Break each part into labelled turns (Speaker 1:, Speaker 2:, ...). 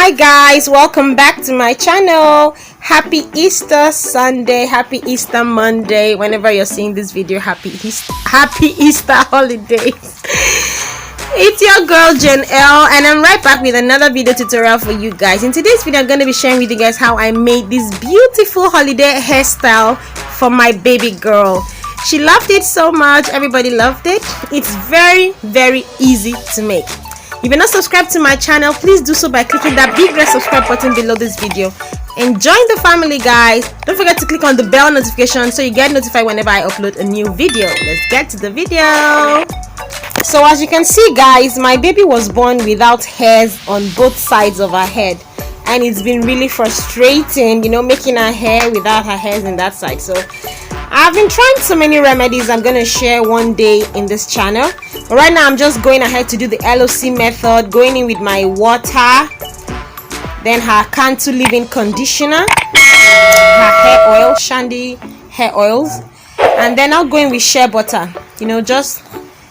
Speaker 1: Hi guys, welcome back to my channel. Happy Easter Sunday, happy Easter Monday. Whenever you're seeing this video, happy Easter holidays. It's your girl Earl, and I'm right back with another video tutorial for you guys. In today's video, I'm going to be sharing with you guys how I made this beautiful holiday hairstyle for my baby girl. She loved it so much. Everybody loved it. It's very easy to make. If you're not subscribed to my channel, please do so by clicking that big red subscribe button below this video and join the family, guys. Don't forget to click on the bell notification so you get notified whenever I upload a new video. Let's get to the video. So as you can see, guys, my baby was born without hairs on both sides of her head, and it's been really frustrating, you know, making her hair without her hairs in that side. So I've been trying so many remedies I'm going to share one day in this channel. But right now I'm just going ahead to do the LOC method, going in with my water, then her Cantu leave-in conditioner, her hair oil, Shandy hair oils, and then I'll go in with shea butter. You know, just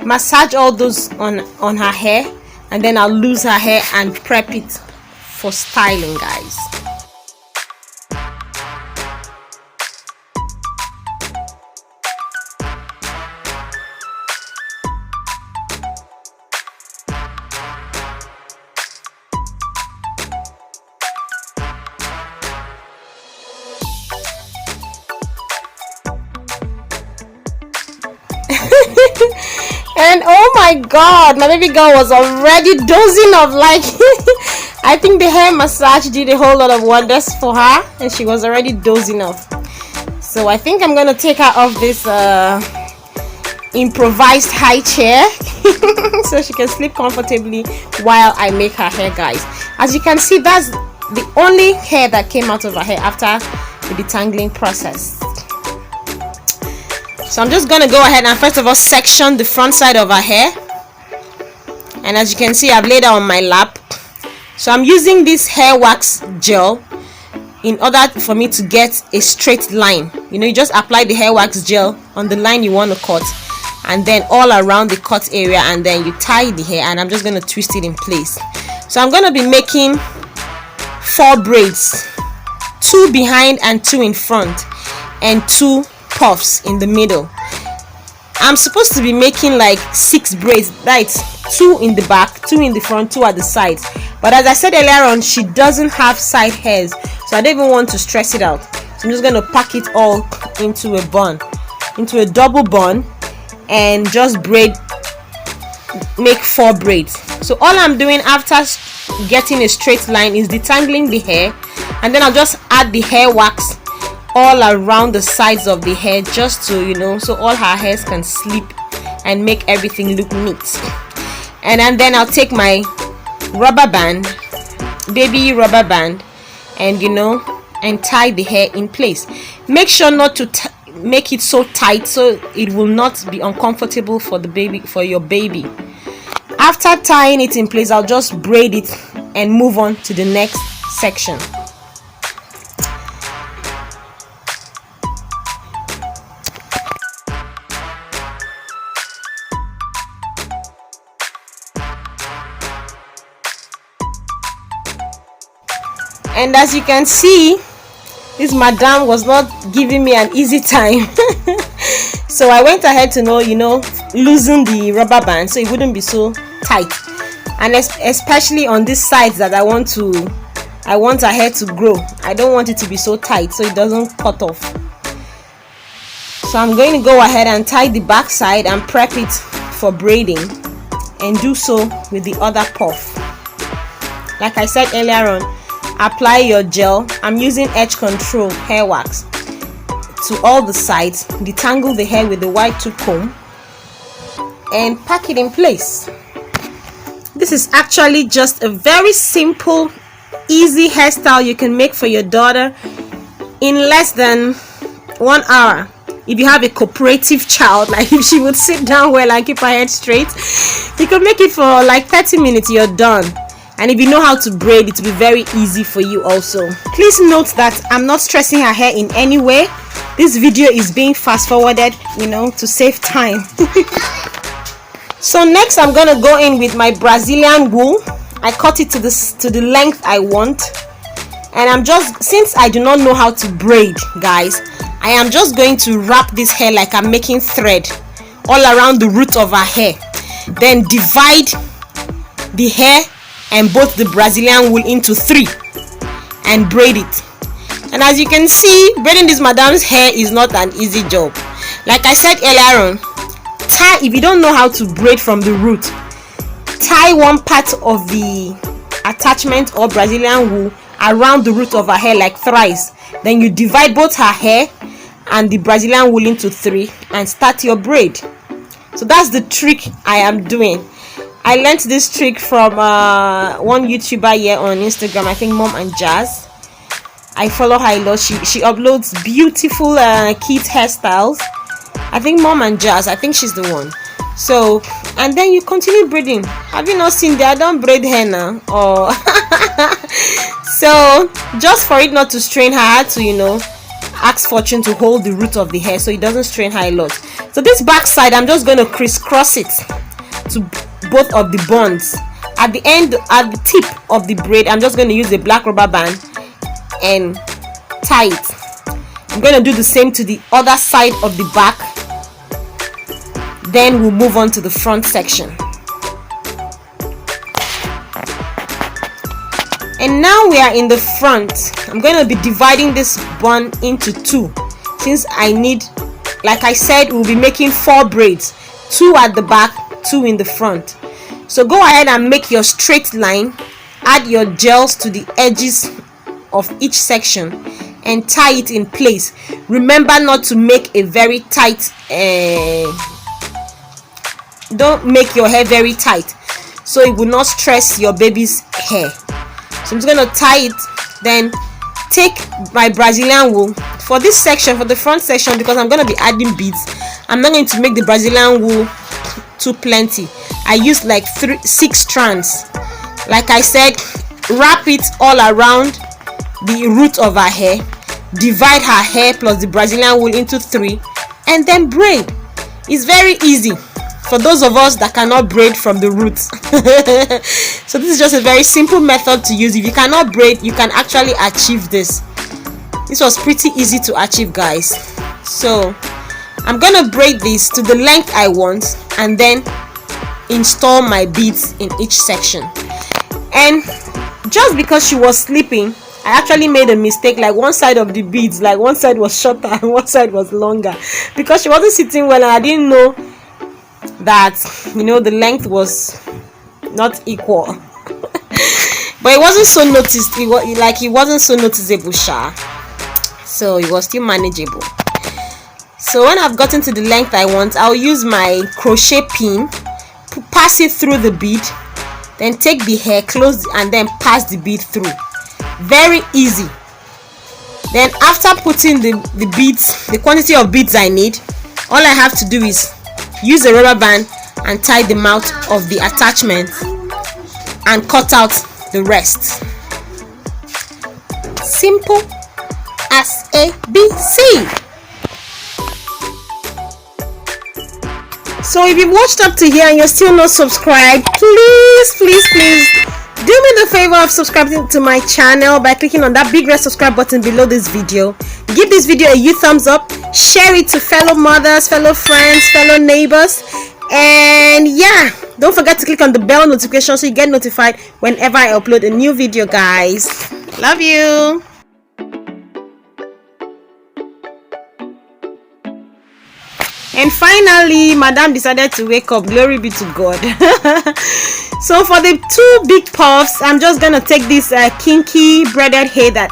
Speaker 1: massage all those on her hair, and then I'll loose her hair and prep it for styling, guys. And oh my god, my baby girl was already dozing off. Like I think the hair massage did a whole lot of wonders for her, and she was already dozing off. So I think I'm gonna take her off this improvised high chair so she can sleep comfortably while I make her hair, guys. As you can see, that's the only hair that came out of her hair after the detangling process. So I'm just gonna go ahead and first of all section the front side of her hair, and as you can see, I've laid her on my lap. So I'm using this hair wax gel in order for me to get a straight line. You know, you just apply the hair wax gel on the line you want to cut, and then all around the cut area, and then you tie the hair, and I'm just gonna twist it in place. So I'm gonna be making 4 braids, 2 behind and 2 in front, and 2 puffs in the middle. I'm supposed to be making like 6 braids, right? 2 in the back, 2 in the front, 2 at the sides. But as I said earlier on, she doesn't have side hairs, so I don't even want to stress it out. So I'm just going to pack it all into a bun, into a double bun, and just make 4 braids. So all I'm doing after getting a straight line is detangling the hair, and then I'll just add the hair wax all around the sides of the hair, just to, you know, so all her hairs can sleep and make everything look neat. And then I'll take my rubber band, baby rubber band, and, you know, and tie the hair in place. Make sure not to make it so tight so it will not be uncomfortable for the baby, for your baby. After tying it in place, I'll just braid it and move on to the next section. And as you can see, this madam was not giving me an easy time. So I went ahead to loosen the rubber band so it wouldn't be so tight, and especially on these sides that I want her hair to grow. I don't want it to be so tight so it doesn't cut off. So I'm going to go ahead and tie the back side and prep it for braiding, and do so with the other puff. Like I said earlier on, apply your gel. I'm using edge control hair wax to all the sides, detangle the hair with the white tooth comb, and pack it in place. This is actually just a very simple, easy hairstyle you can make for your daughter in less than 1 hour. If you have a cooperative child, like if she would sit down well and keep her head straight, you can make it for like 30 minutes, you're done. And if you know how to braid, it will be very easy for you also. Please note that I'm not stressing her hair in any way. This video is being fast forwarded, you know, to save time. So next I'm gonna go in with my Brazilian wool. I cut it to the length I want, and I'm just, since I do not know how to braid, guys, I am just going to wrap this hair like I'm making thread all around the root of her hair, then divide the hair and both the Brazilian wool into 3 and braid it. And as you can see, braiding this madam's hair is not an easy job. Like I said earlier on, if you don't know how to braid from the root, tie one part of the attachment or Brazilian wool around the root of her hair like thrice. Then you divide both her hair and the Brazilian wool into 3 and start your braid. So that's the trick I am doing. I learned this trick from one YouTuber here on Instagram, I think Mom and Jazz. I follow her a lot. She uploads beautiful kids hairstyles. I think Mom and Jazz, I think she's the one. So, and then you continue braiding. Have you not seen that? I don't braid hair now. Oh. So just for it not to strain her, I had to, you know, ask Fortune to hold the root of the hair so it doesn't strain her a lot. So this back side, I'm just going to crisscross it to both of the bonds. At the end, at the tip of the braid, I'm just going to use a black rubber band and tie it. I'm going to do the same to the other side of the back. Then we'll move on to the front section. And now we are in the front. I'm going to be dividing this bun into 2, since I need, like I said, we'll be making 4 braids, 2 at the back, 2 in the front. So go ahead and make your straight line, add your gels to the edges of each section and tie it in place. Remember not to make a very tight, don't make your hair very tight so it will not stress your baby's hair. So I'm just going to tie it, then take my Brazilian wool for this section, for the front section, because I'm going to be adding beads. I'm not going to make the Brazilian wool too plenty. I used like 6 strands. Like I said, wrap it all around the root of her hair, divide her hair plus the Brazilian wool into 3, and then braid. It's very easy for those of us that cannot braid from the roots. So this is just a very simple method to use. If you cannot braid, you can actually achieve this. This was pretty easy to achieve, guys. So I'm gonna braid this to the length I want and then install my beads in each section. And just because she was sleeping, I actually made a mistake. Like one side of the beads, like one side was shorter and one side was longer, because she wasn't sitting well and I didn't know that, you know, the length was not equal. But it wasn't so noticed. It wasn't so noticeable, so it was still manageable. So when I've gotten to the length I want, I'll use my crochet pin, pass it through the bead, then take the hair, close, and then pass the bead through. Very easy. Then after putting the beads, the quantity of beads I need, all I have to do is use a rubber band and tie the mouth of the attachment and cut out the rest. Simple as ABC. So if you've watched up to here and you're still not subscribed, please do me the favor of subscribing to my channel by clicking on that big red subscribe button below this video. Give this video a huge thumbs up, share it to fellow mothers, fellow friends, fellow neighbors, and yeah, don't forget to click on the bell notification so you get notified whenever I upload a new video, guys. Love you. And finally, Madam decided to wake up. Glory be to God. So for the 2 big puffs, I'm just gonna take this kinky braided hair that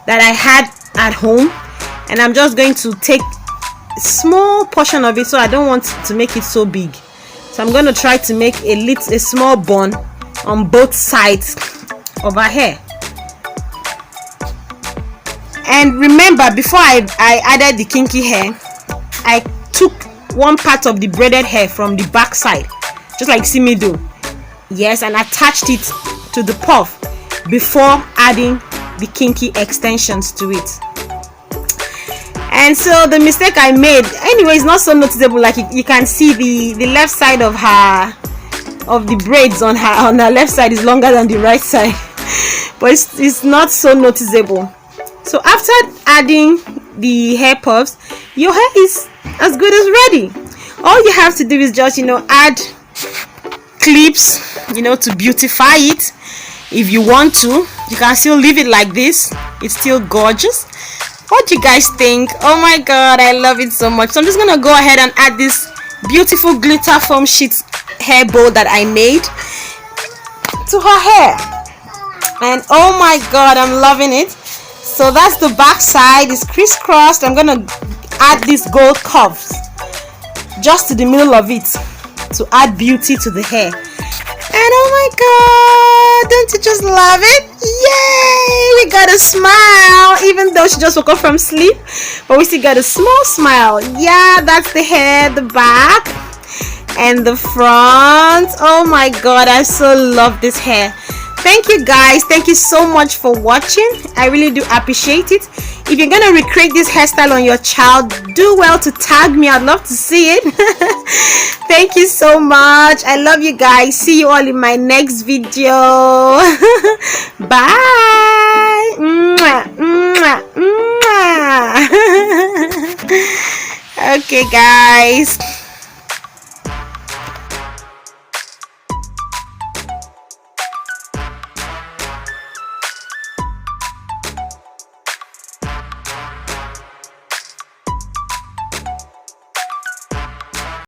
Speaker 1: I had at home, and I'm just going to take a small portion of it, so I don't want to make it so big. So I'm going to try to make a small bun on both sides of her hair. And remember, before I added the kinky hair, I took one part of the braided hair from the back side, just like see me do. Yes, and attached it to the puff before adding the kinky extensions to it. And so the mistake I made, anyway, is not so noticeable. Like you can see the left side of her of the braids on her left side is longer than the right side, but it's not so noticeable. So after adding the hair puffs, your hair is as good as ready. All you have to do is just, add clips, to beautify it. If you want to, you can still leave it like this. It's still gorgeous. What do you guys think? Oh my god, I love it so much. So I'm just gonna go ahead and add this beautiful glitter foam sheet hair bow that I made to her hair. And oh my god, I'm loving it. So that's the back side. It's crisscrossed. I'm gonna add these gold cuffs just to the middle of it to add beauty to the hair. And oh my god, don't you just love it? Yay, we got a smile, even though she just woke up from sleep, but we still got a small smile. Yeah, that's the hair, the back and the front. Oh my god, I so love this hair. Thank you guys, thank you so much for watching. I really do appreciate it. If you're gonna recreate this hairstyle on your child, do well to tag me. I'd love to see it. Thank you so much. I love you guys. See you all in my next video. Bye. Mwah, mwah, mwah. Okay guys.